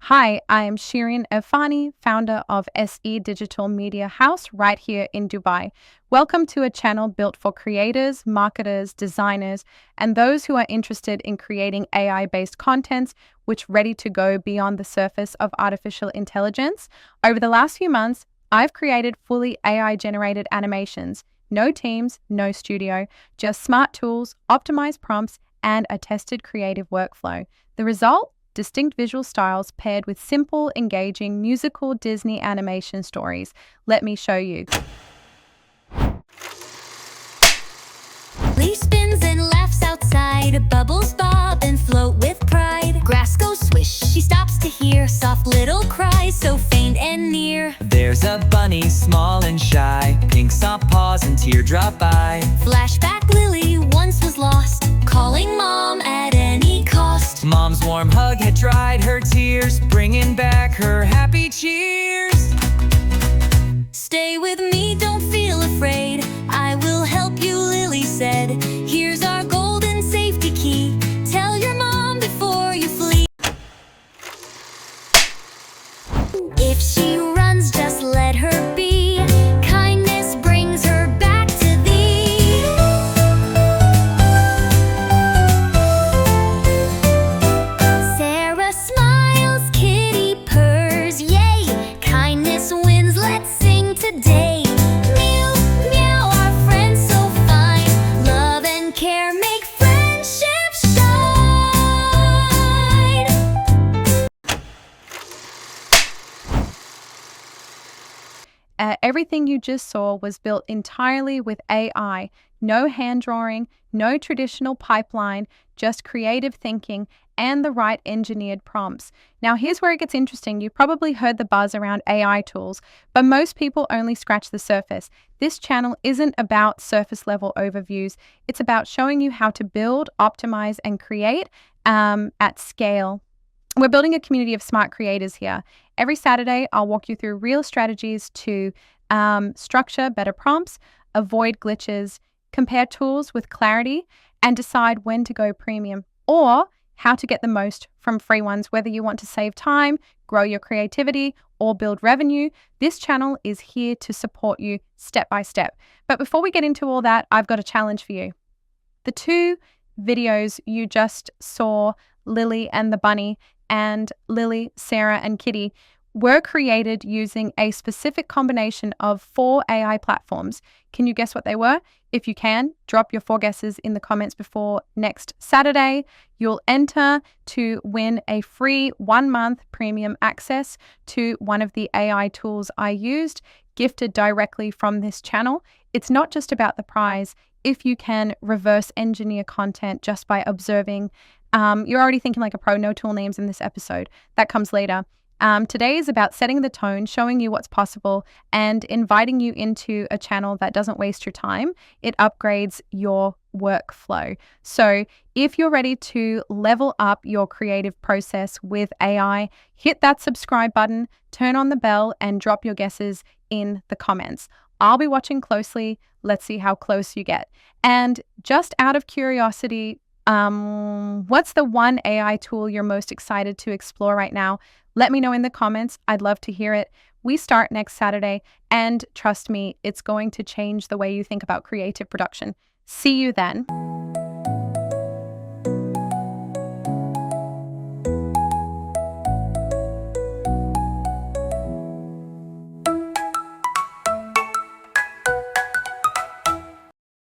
Hi, I am Shirin Erfani, founder of SE Digital Media House right here in Dubai. Welcome to a channel built for creators, marketers, designers, and those who are interested in creating AI-based contents which ready to go beyond the surface of artificial intelligence. Over the last few months, I've created fully AI-generated animations. No teams, no studio, just smart tools, optimized prompts, and a tested creative workflow. The result? Distinct visual styles paired with simple, engaging musical Disney animation stories. Let me show you. Leaf spins and laughs outside, bubbles bob and float with pride. Grass goes swish, she stops to hear soft little cries, so faint and near. There's a bunny, small and shy, pink soft paws and teardrop eye. Flashback, Lily once was lost, calling mom at any cost. Mom's warm hug had dried her tears, bringing back her happy cheers. Stay with me, don't feel afraid, I will help you, Lily said. Here's our golden safety key, tell your mom before you flee. If she runs, just let her be, kindness brings her back to thee. Sarah smiles, Kitty purrs, yay, kindness wins, let's sing today. Meow, meow, our friends so fine, love and care make friendship shine. Everything you just saw was built entirely with AI. No hand drawing, no traditional pipeline, just creative thinking and the right engineered prompts. Now, here's where it gets interesting. You've probably heard the buzz around AI tools, but most people only scratch the surface. This channel isn't about surface level overviews. It's about showing you how to build, optimize, and create at scale. We're building a community of smart creators here. Every Saturday, I'll walk you through real strategies to structure better prompts, avoid glitches, compare tools with clarity, and decide when to go premium, or how to get the most from free ones. Whether you want to save time, grow your creativity, or build revenue, this channel is here to support you step by step. But before we get into all that, I've got a challenge for you. The two videos you just saw, Lily and the bunny, and Lily, Sarah, and Kitty, were created using a specific combination of 4 AI platforms. Can you guess what they were? If you can, drop your 4 guesses in the comments before next Saturday. You'll enter to win a free 1-month premium access to one of the AI tools I used, gifted directly from this channel. It's not just about the prize. If you can reverse engineer content just by observing, you're already thinking like a pro. No tool names in this episode. That comes later. Today is about setting the tone, showing you what's possible, and inviting you into a channel that doesn't waste your time. It upgrades your workflow. So if you're ready to level up your creative process with AI, hit that subscribe button, turn on the bell, and drop your guesses in the comments. I'll be watching closely. Let's see how close you get. And just out of curiosity, what's the one AI tool you're most excited to explore right now? Let me know in the comments. I'd love to hear it. We start next Saturday, and trust me, it's going to change the way you think about creative production. See you then.